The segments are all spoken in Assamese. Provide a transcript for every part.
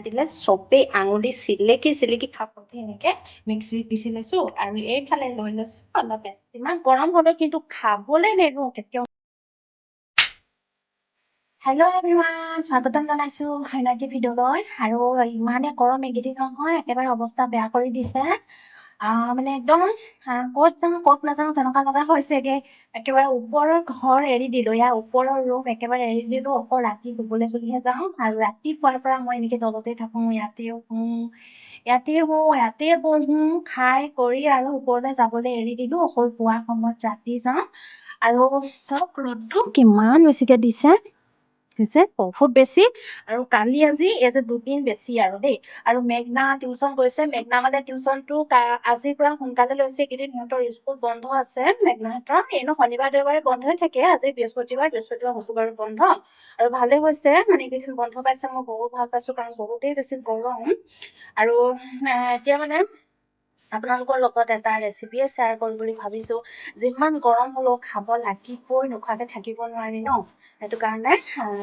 দিলে চবেই আঙুলি চিলেকি চিলেকি খাপতে এনেকে মিক্সিত পিচি লৈছো আৰু এইফালে লৈ লৈছো অলপ বেছি ইমান গৰম হলেও কিন্তু খাবলৈ নেৰো কেতিয়াও। হেল্ল' এভৰিৱান, স্বাগতম জনাইছো ফাইনালি ভিডিঅ'লৈ। আৰু ইমানে গৰম এইকেইদিন নহয়, একেবাৰে অৱস্থা বেয়া কৰি দিছে। মানে একদম ক'ত যাওঁ ক'ত নাযাওঁ তেনেকুৱা লগা হৈছেগে। একেবাৰে ওপৰৰ ঘৰ এৰি দিলো, ইয়াৰ ওপৰৰ ৰুম একেবাৰে এৰি দিলো, অকল ৰাতি শুবলৈ বুলিহে যাওঁ। আৰু ৰাতিপুৱাৰ পৰা মই এনেকে তলতে থাকো, ইয়াতে বহো, খাই কৰি আৰু ওপৰলৈ যাবলৈ এৰি দিলো। অকল পুৱা সময়ত ৰাতি যাওঁ। আৰু চাওক ৰ'দটো কিমান বেছিকে দিছে বহুত বেছি। আৰু কালি আজি এই যে দুদিন বেছি আৰু দেই। আৰু মেঘনা টিউচন গৈছে, মেঘনা মানে টিউচনটো আজিৰ পৰা সোনকালে লৈছে। এইকেইদিন সিহঁতৰ স্কুল বন্ধ আছে মেঘনাহঁতৰ। এনেও শনিবাৰ দেওবাৰে বন্ধই থাকে, আজি বৃহস্পতিবাৰ শুকুৰবাৰ বন্ধ। আৰু ভালে হৈছে মানে এইকেইদিন বন্ধ পাইছে, মই বহুত ভাল পাইছো, কাৰণ বহুতেই বেছি গৰম। আৰু এতিয়া মানে আপোনালোকৰ লগত এটা ৰেচিপিয়ে শ্বেয়াৰ কৰিম বুলি ভাবিছো। যিমান গৰম হলেও খাব লাগিবই, নোখোৱাকে থাকিব নোৱাৰি ন। সেইটো কাৰণে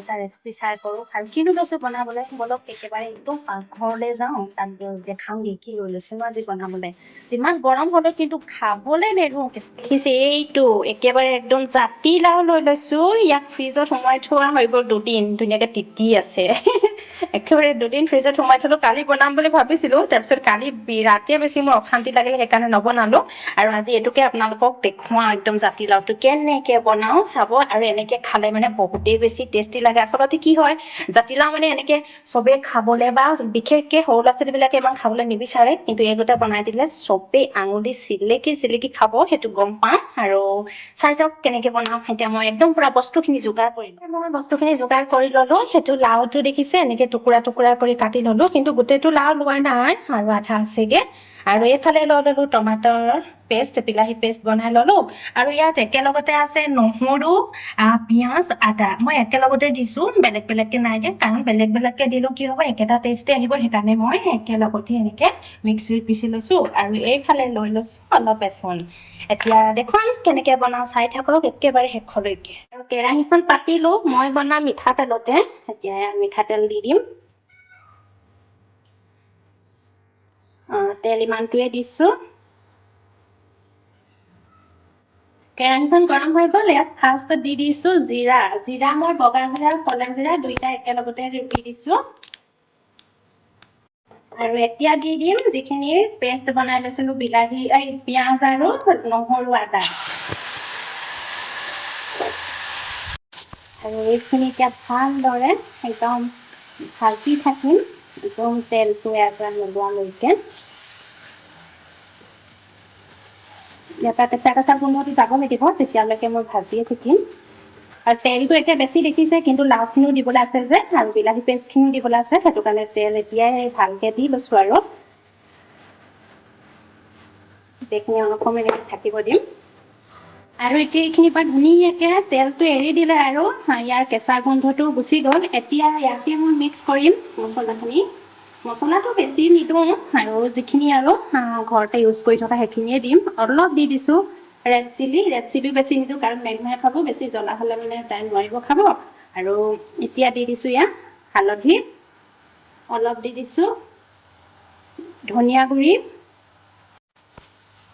এটা ৰেচিপি শ্বেয়াৰ কৰো। আৰু কিনো লৈছো বনাবলৈ, বলক একেবাৰে একদম পাকঘৰলৈ যাওঁ, তাত দেখাওঁগে কি লৈ লৈছো আজি বনাবলৈ। যিমান গৰম হলেও কিন্তু খাবলৈ নেৰো। দেখিছে এইটো একেবাৰে একদম জাতিলাও লৈ লৈছো। ইয়াক ফ্ৰিজত সোমাই থোৱা হৈ গ'ল দুদিন, ধুনীয়াকে তিতি আছে। একেবাৰে দুদিন ফ্ৰিজত সোমাই থলো, কালি বনাম বুলি ভাবিছিলো। তাৰপিছত কালি ৰাতিয়ে বেছি মোৰ অশান্তি লাগিলে, সেইকাৰণে নবনালো। আৰু আজি এইটোকে আপোনালোকক দেখুৱাও, একদম জাতিলাওটো কেনেকে বনাও চাব। আৰু এনেকে খালে মানে বহুতেই বেছি টেষ্টি লাগে। আচলতে কি হয়, জাতিলাও মানে এনেকে চবে খাবলে বা বিশেষকে সৰু ল'ৰা ছোৱালী বিলাকে ইমান খাবলৈ নিবিচাৰে, কিন্তু এই দুটা বনাই দিলে চবেই আঙুলি চিলেকি চিলেকি খাব, সেইটো গম পাওঁ। আৰু চাই যাওক কেনেকে বনাও। এতিয়া মই একদম পুৰা বস্তুখিনি যোগাৰ কৰিলো। মই বস্তুখিনি যোগাৰ কৰি ললো। সেইটো লাওটো দেখিছে এনেকে টুকুৰা টুকুৰা কৰি কাটি ললো, কিন্তু গোটেইটো লাও লোৱা নাই, আৰু আধা আছেগে। আৰু এইফালে লৈ ললো টমাটৰ পেষ্ট, বিলাহী পেষ্ট বনাই ললো। আৰু ইয়াত একেলগতে আছে নহৰু, পিঁয়াজ, আদা। মই একেলগতে দিছো, বেলেগ বেলেগকে নাই দিয়া, কাৰণ বেলেগ বেলেগকে দিলেও কি হ'ব, একেটা টেষ্টে আহিব। সেইকাৰণে মই একেলগতে এনেকে মিক্সিত পিচি লৈছো। আৰু এইফালে লৈ লৈছো অলপ বেচন। এতিয়া দেখুৱাম কেনেকে বনাও, চাই থাকক একেবাৰে শেষলৈকে। আৰু কেৰাহীখন পাতিলো, মই বনাম মিঠাতেলতে। এতিয়া মিঠাতেল দি দিম। তেল ইমানটোৱে দিছো। কেৰাহীখন গৰম হৈ গ'ল, ইয়াত ফাৰ্ষ্ট দি দিছো জিৰা। জিৰা মই বগা জিৰা আৰু ক'লা জিৰা দুইটা একেলগতে দি দিছো। আৰু এতিয়া দি দিম যিখিনি পেষ্ট বনাই লৈছিলো, পিঁয়াজ আৰু নহৰু, আদা। আৰু এইখিনি এতিয়া ভালদৰে একদম ভাজি থাকিম, একদম তেলটো ইয়াৰ পৰা নোলোৱালৈকে। ইয়াৰ পৰা কেঁচা কেঁচা গোন্ধটো যাব লাগিব, তেতিয়ালৈকে মই ভাজিয়ে থাকিম। আৰু তেলটো এতিয়া বেছি দেখিছে, কিন্তু লাওখিনিও দিবলৈ আছে যে, আৰু বিলাহী পেষ্টখিনিও দিবলৈ আছে। সেইটো কাৰণে তেল এতিয়াই ভালকে দি লৈছো। আৰু গোটেইখিনি অলপ সময় এনেকে থাকিব দিম। আৰু এতিয়া এইখিনিৰ পৰা ধুনীয়াকে তেলটো এৰি দিলে, আৰু ইয়াৰ কেঁচা গোন্ধটো গুচি গ'ল। এতিয়া ইয়াতে মই মিক্স কৰিম মছলাখিনি। মছলাটো বেছি নিদিওঁ, আৰু যিখিনি আৰু ঘৰতে ইউজ কৰি থকা সেইখিনিয়ে দিম। অলপ দি দিছো ৰেড চিলি বেছি নিদিওঁ, কাৰণ মেঘনাই খাব, বেছি জ্বলা হ'লে মানে তাই নোৱাৰিব খাব। আৰু এতিয়া দি দিছো ইয়াত হালধি অলপ, দি দিছো ধনিয়া গুৰি,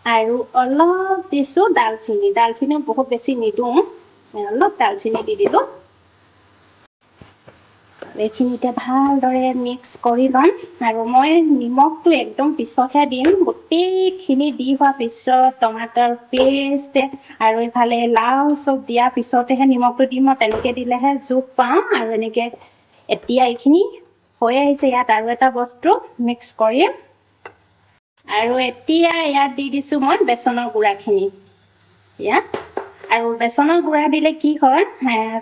আৰু অলপ দিছো ডালচিনি বহুত বেছি নিদিওঁ, অলপ ডালচিনি দি দিলো। এইখিনি এতিয়া ভালদৰে মিক্স কৰি ল'ম। আৰু মই নিমখটো একদম পিছতহে দিম, গোটেইখিনি দি হোৱা পিছত টমাটৰ পেষ্ট আৰু এইফালে লাও চব দিয়াৰ পিছতেহে নিমখটো দিম। মই তেনেকে দিলেহে জোখ পাওঁ। আৰু এনেকে এতিয়া এইখিনি হৈ আহিছে, ইয়াত আৰু এটা বস্তু মিক্স কৰিম। আৰু এতিয়া ইয়াত দি দিছো মই বেচনৰ গুড়াখিনি ইয়াত। আৰু বেচনৰ গুড়া দিলে কি হয়,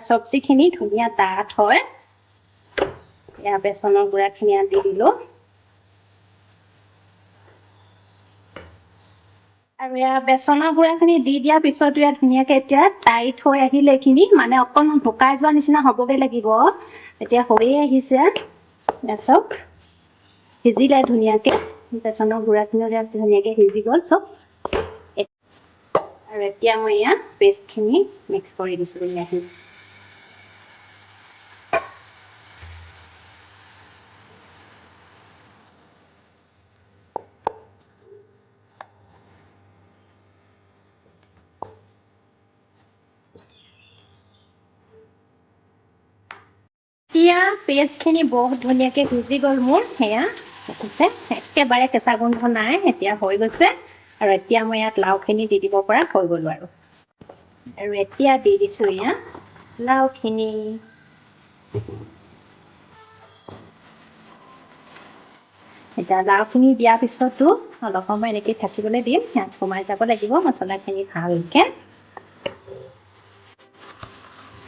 চব্জিখিনি ধুনীয়া ডাঠ হয়। এয়া বেচনৰ গুড়াখিনি ইয়াত দি দিলো। আৰু এয়া বেচনৰ গুড়াখিনি দি দিয়াৰ পিছতো ইয়াত ধুনীয়াকে এতিয়া টাইট হৈ আহিলে, এইখিনি মানে অকণমান শুকাই যোৱা নিচিনা হ'বগে লাগিব। এতিয়া হৈয়ে আহিছে, চাওক সিজিলে ধুনীয়াকে। বেচনৰ গুড়াখিনিও ইয়াত ধুনীয়াকে সিজি গ'ল চব। আৰু এতিয়া মই ইয়াত পেষ্টখিনি মিক্স কৰি দিছো ধুনীয়াকে। পেষ্টখিনি বহুত ধুনীয়াকৈ ভিজি গ'ল মোৰ সেয়া দেখিছে একেবাৰে কেঁচা গোন্ধ নাই এতিয়া হৈ গৈছে আৰু এতিয়া মই ইয়াত লাওখিনি দি দিব পৰা হৈ গ'লো আৰু এতিয়া দি দিছোঁ ইয়াত লাওখিনি এতিয়া লাওখিনি দিয়াৰ পিছতো অলপ সময় এনেকৈ থাকিবলৈ দিম ইয়াত সোমাই যাব লাগিব মছলাখিনি ভালকৈ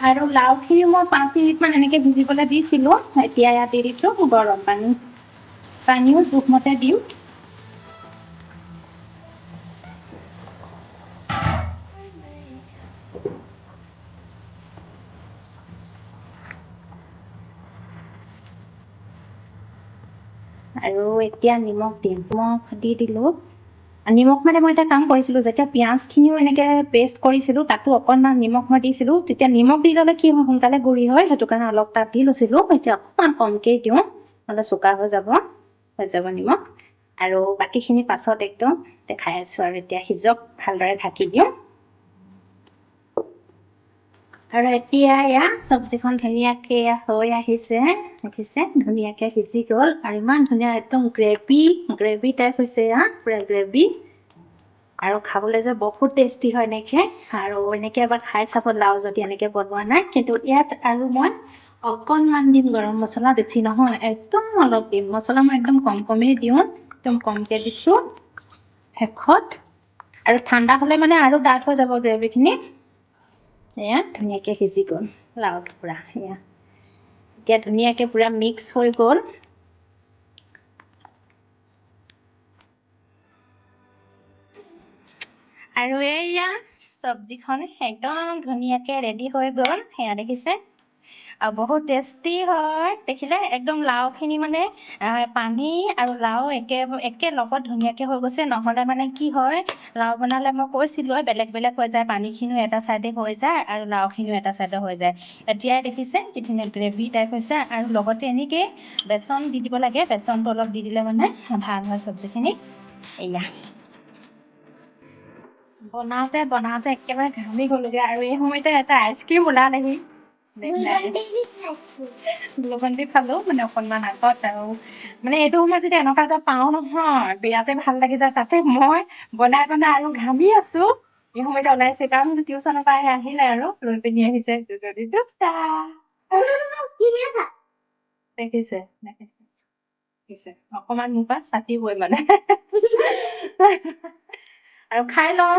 আৰু লাওখিনি মই 5 মিনিটমান এনেকৈ ভিজিবলৈ দিছিলোঁ এতিয়া ইয়াত দি দিছোঁ গৰম পানীও জোখমতে দিম আৰু এতিয়া নিমখ দিম নিমখ দি দিলোঁ নিমখ মানে মই এটা কাম কৰিছিলোঁ যেতিয়া পিঁয়াজখিনিও এনেকৈ পেষ্ট কৰিছিলোঁ তাতো অকণমান নিমখ মই দিছিলোঁ তেতিয়া নিমখ দি ল'লে কি হয় সোনকালে গুড়ি হয় সেইটো কাৰণে অলপ তাত দি লৈছিলোঁ এতিয়া অকণমান কমকৈ দিওঁ নহ'লে চোকা হৈ যাব নিমখ আৰু বাকীখিনি পাছত একদম দেখাই আছোঁ আৰু এতিয়া সিজক ভালদৰে ঢাকি দিওঁ আৰু এতিয়া এয়া চব্জিখন ধুনীয়াকৈ হৈ আহিছে দেখিছে ধুনীয়াকৈ সিজি গ'ল আৰু ইমান ধুনীয়া একদম গ্ৰেভি টাইপ হৈছে এয়া পূৰা গ্ৰেভি আৰু খাবলৈ যে বহুত টেষ্টি হয় এনেকৈ আৰু এনেকৈ এবাৰ খাই চাব লাও যদি এনেকৈ বনোৱা নাই কিন্তু ইয়াত আৰু মই অকণমান দিম গৰম মছলা বেছি নহয় একদম অলপ দিম মছলা মই একদম কমেই দিওঁ একদম কমকৈ দিছোঁ শেষত আৰু ঠাণ্ডা হ'লে মানে আৰু ডাঠ হৈ যাব গ্ৰেভিখিনি এয়া ধুনীয়াকৈ সিজি গ'ল লাওটো পূৰা এয়া এতিয়া ধুনীয়াকৈ পূৰা মিক্স হৈ গ'ল আৰু এয়া চব্জিখন একদম ধুনীয়াকৈ ৰেডি হৈ গ'ল সেয়া দেখিছে আৰু বহুত টেষ্টি হয় দেখিলে একদম লাওখিনি মানে পানী আৰু লাও একে লগত ধুনীয়াকৈ হৈ গৈছে নহ'লে মানে কি হয় লাও বনালে মই কৈছিলোঁ বেলেগ হৈ যায় পানীখিনিও এটা ছাইডে হৈ যায় আৰু লাওখিনিও এটা ছাইডে হৈ যায় এতিয়াই দেখিছে কি ধুনীয়া গ্ৰেভি টাইপ হৈছে আৰু লগতে এনেকৈ বেচন দি দিব লাগে বেচনটো অলপ দি দিলে মানে ভাল হয় চব্জিখিনি এয়া বনাওঁতে একেবাৰে ঘামি গ'লোগে আৰু এই সময়তে এটা আইচক্ৰীম ওলালেহি গ্লুকন ডি খালোঁ মানে অকণমান আগত আৰু মানে এইটো সময়ত যদি এনেকুৱা এটা পাওঁ নহয় বিৰাটে ভাল লাগি যায় তাতে মই বনাই আৰু ঘামি আছোঁ এই সময়তে ওলাইছে কাৰণ টিউচনৰ পৰা আহিলে আৰু লৈ পিনি আহিছে যদি দুটা দেখিছে অকণমান মোৰ পৰা চাটিবই মানে আৰু খাই লওঁ